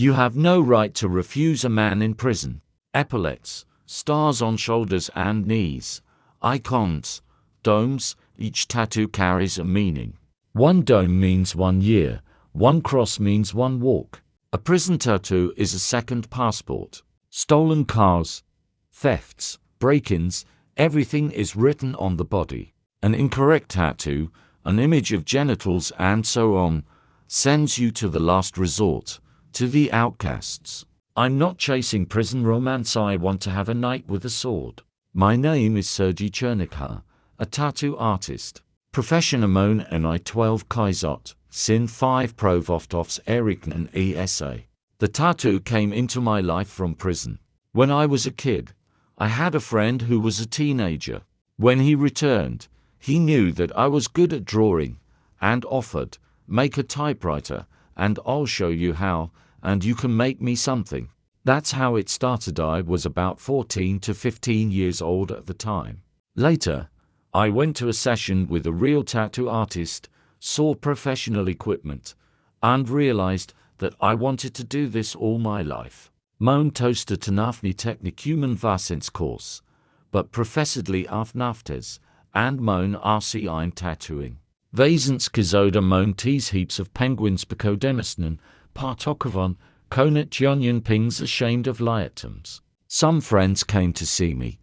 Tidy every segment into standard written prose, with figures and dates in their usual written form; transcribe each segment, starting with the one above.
You have no right to refuse a man in prison. Epaulets, stars on shoulders and knees, icons, domes, each tattoo carries a meaning. One dome means 1 year, one cross means 1 walk. A prison tattoo is a second passport. Stolen cars, thefts, break-ins, everything is written on the body. An incorrect tattoo, an image of genitals and so on, sends you to the last resort, to the outcasts. I'm not chasing prison romance, I want to have a night with a sword. My name is Sergey Chernukha, a tattoo artist. Profession Amon and I-12 Kaizot, Sin 5 Provoftovs Eriknen ESA. The tattoo came into my life from prison. When I was a kid, I had a friend who was a teenager. When he returned, he knew that I was good at drawing, and offered, make a typewriter, and I'll show you how, and you can make me something. That's how it started. I was about 14 to 15 years old at the time. Later, I went to a session with a real tattoo artist, saw professional equipment, and realized that I wanted to do this all my life. Moon toaster tenafni technikumen vasens course, but professedly afnaftes, and moon rc I'm tattooing. Vasens kizoda moon teas heaps of penguins bekodemisnen, partokovon, konat yonyan pings ashamed of liatoms. Some friends came to see me.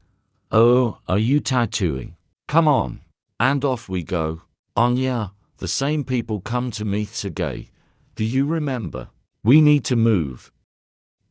Oh, are you tattooing? Come on. And off we go. Anya, the same people come to me, Sergey. Do you remember? We need to move.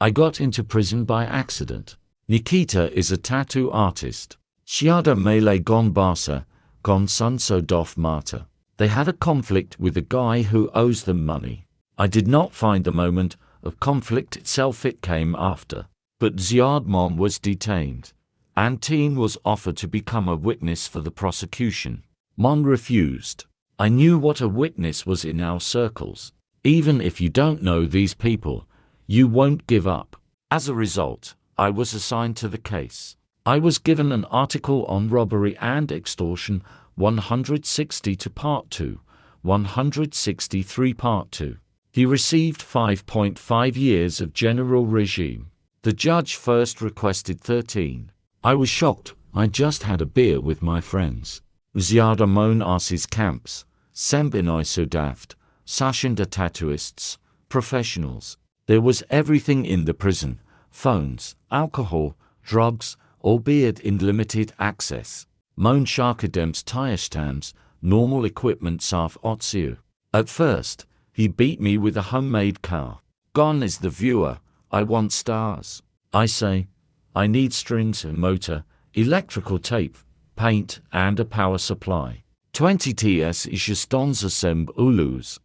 I got into prison by accident. Nikita is a tattoo artist. Shiada mele gon barsa, gon sunso dof mata. They had a conflict with a guy who owes them money. I did not find the moment of conflict itself, it came after. But Ziad Mom was detained. Antin was offered to become a witness for the prosecution. Mon refused. I knew what a witness was in our circles. Even if you don't know these people, you won't give up. As a result, I was assigned to the case. I was given an article on robbery and extortion 160 to Part 2, 163 Part 2. He received 5.5 years of general regime. The judge first requested 13. I was shocked. I just had a beer with my friends. Ziada Mon Arsis camps, Sembinoi Sudaft, Sashinda tattooists, professionals. There was everything in the prison: phones, alcohol, drugs, albeit in limited access. Mon Sharkadems Tyashtams, normal equipment Saf Otsiu. At first, he beat me with a homemade car. Gone is the viewer, I want stars. I say, I need strings, a motor, electrical tape, paint, and a power supply. 20 ts ishastonza semb ulus.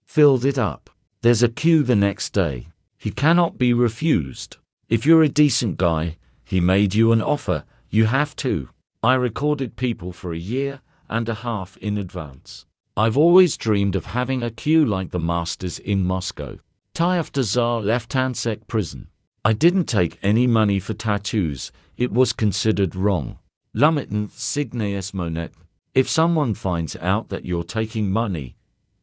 Filled it up. There's a queue the next day. He cannot be refused. If you're a decent guy, he made you an offer, you have to. I recorded people for a year and a half in advance. I've always dreamed of having a queue like the masters in Moscow. Tyavtazar Leftansek prison. I didn't take any money for tattoos, it was considered wrong. Lumitan Signeus Monet. If someone finds out that you're taking money,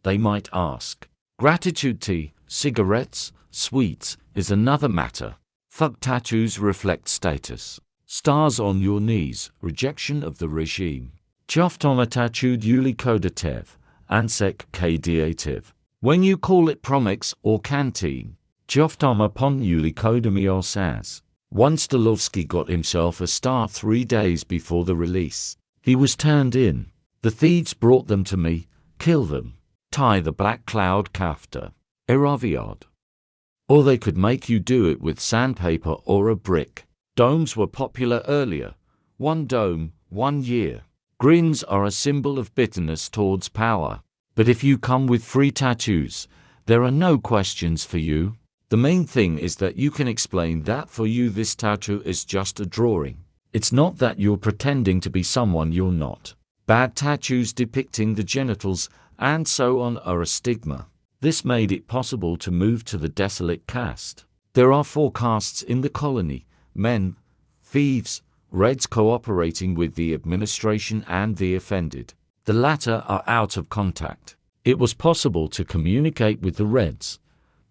they might ask. Gratitude tea, cigarettes, sweets, is another matter. Thug tattoos reflect status. Stars on your knees, rejection of the regime. Choftoma tattooed Yuli Kodatev, Ansek Kdativ. When you call it Promix or Canteen, Choftoma pon Yuli Kodamios as. Once Stolovsky got himself a star 3 days before the release. He was turned in. The thieves brought them to me. Kill them. Tie the black cloud kafta. Eraviad. Or they could make you do it with sandpaper or a brick. Domes were popular earlier. 1 dome, 1 year. Grins are a symbol of bitterness towards power. But if you come with free tattoos, there are no questions for you. The main thing is that you can explain that for you this tattoo is just a drawing. It's not that you're pretending to be someone you're not. Bad tattoos depicting the genitals and so on are a stigma. This made it possible to move to the desolate caste. There are 4 castes in the colony: men, thieves, Reds cooperating with the administration and the offended. The latter are out of contact. It was possible to communicate with the Reds,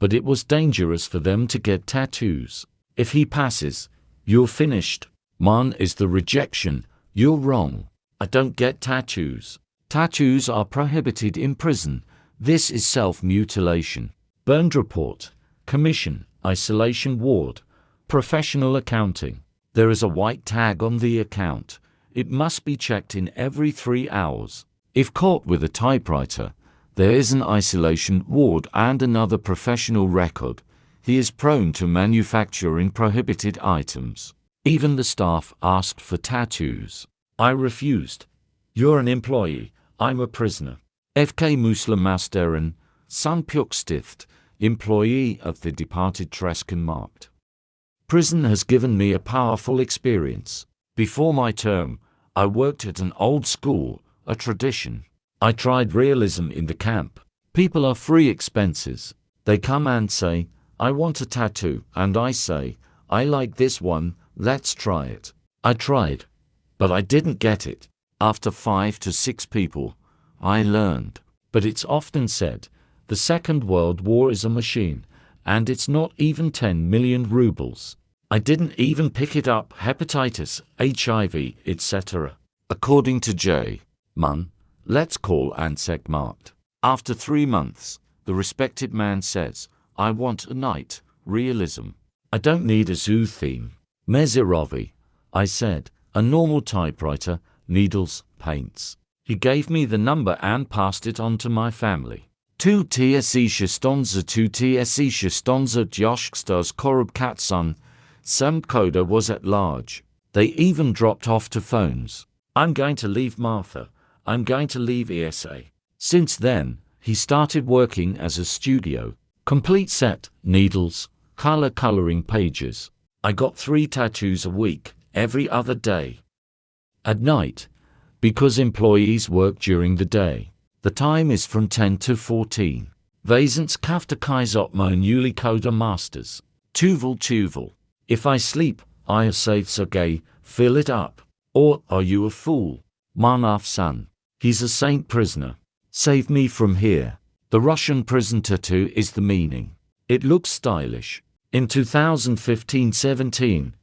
but it was dangerous for them to get tattoos. If he passes, you're finished. Man is the rejection. You're wrong. I don't get tattoos. Tattoos are prohibited in prison. This is self-mutilation. Burned report. Commission. Isolation ward. Professional accounting. There is a white tag on the account. It must be checked in every 3 hours. If caught with a typewriter, there is an isolation ward and another professional record. He is prone to manufacturing prohibited items. Even the staff asked for tattoos. I refused. You're an employee. I'm a prisoner. FK Muslimasteren, Sandpjukstift, employee of the departed Treskenmarkt. Prison has given me a powerful experience. Before my term, I worked at an old school, a tradition. I tried realism in the camp. People are free expenses. They come and say, I want a tattoo, and I say, I like this one, let's try it. I tried, but I didn't get it. After 5 to 6 people, I learned. But it's often said, the Second World War is a machine, and it's not even 10 million rubles. I didn't even pick it up, hepatitis, HIV, etc. According to J. Munn, let's call Ansekmarkt. After 3 months, the respected man says, I want a night, realism. I don't need a zoo theme. Mezirovi, I said, a normal typewriter, needles, paints. He gave me the number and passed it on to my family. 2 TSE Shistonza 2 TSE Shistonza Djoshkstas Korubkatsun. Semkoda was at large. They even dropped off to phones. I'm going to leave Martha. I'm going to leave ESA. Since then, he started working as a studio. Complete set, needles, coloring pages. I got 3 tattoos a week, every other day. At night, because employees work during the day. The time is from 10 to 14. Vasens Kaftakizot mo newly coder masters. Tuval. If I sleep, I say Sergey, fill it up. Or are you a fool? Manaf son. He's a saint prisoner. Save me from here. The Russian prison tattoo is the meaning. It looks stylish. In 2015-17,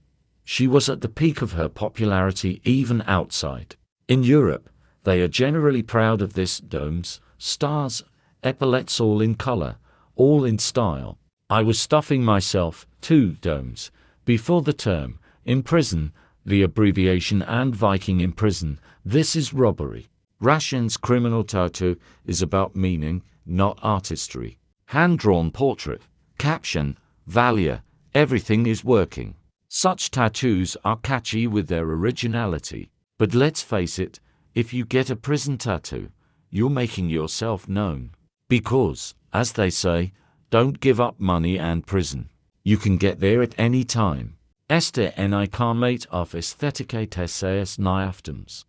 she was at the peak of her popularity even outside. In Europe, they are generally proud of this: domes, stars, epaulets, all in color, all in style. I was stuffing myself, 2 domes, before the term. In prison, the abbreviation and Viking in prison, this is robbery. Russian's criminal tattoo is about meaning, not artistry. Hand-drawn portrait, caption, value, everything is working. Such tattoos are catchy with their originality. But let's face it, if you get a prison tattoo, you're making yourself known. Because, as they say, don't give up money and prison. You can get there at any time. Esther ni karmate of aestheticate SAS niaftums.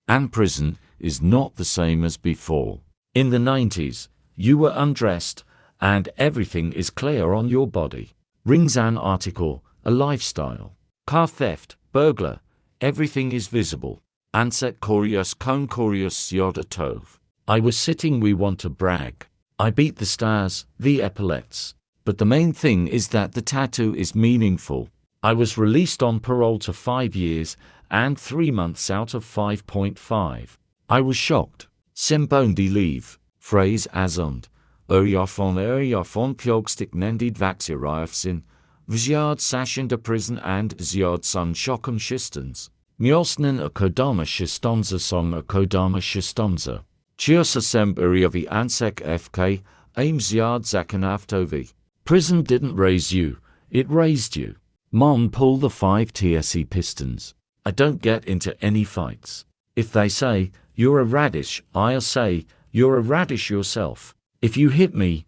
And prison is not the same as before. In the 90s, you were undressed, and everything is clear on your body. Rings an article, a lifestyle. Car theft, burglar, everything is visible. Anset Corius Kon Corius Yoda Tove. I was sitting, we want to brag. I beat the stars, the epaulets. But the main thing is that the tattoo is meaningful. I was released on parole to 5 years and 3 months out of 5.5. I was shocked. Simbondi leave. Phrase azond. Erjafon pjogstik nendid vaxirifsin. Vzjard sashin de prison and zjard sun shokum shistons. Mjosnen a kodama shistonza song a kodama shistonza. Chiosa semberiovi ansek fk, aim zjard zakanavtovi. Prison didn't raise you, it raised you. Mom, pull the 5 TSE pistons. I don't get into any fights. If they say, you're a radish, I'll say, you're a radish yourself. If you hit me,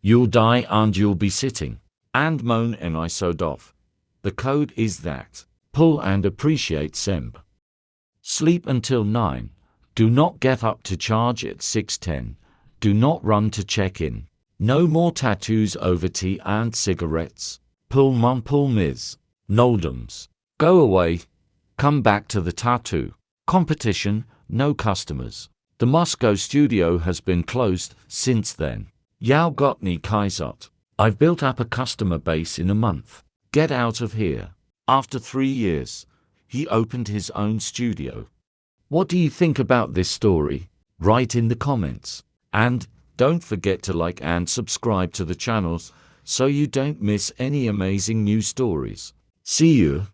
you'll die and you'll be sitting. And moan and I sewed off. The code is that. Pull and appreciate Semb. Sleep until 9. Do not get up to charge at 6:10. Do not run to check in. No more tattoos over tea and cigarettes. Pull mum pull miz. Noldums. Go away. Come back to the tattoo. Competition, no customers. The Moscow studio has been closed since then. Yao Gotny Kaizot. I've built up a customer base in a month. Get out of here. After 3 years, he opened his own studio. What do you think about this story? Write in the comments. And don't forget to like and subscribe to the channels so you don't miss any amazing new stories. See you.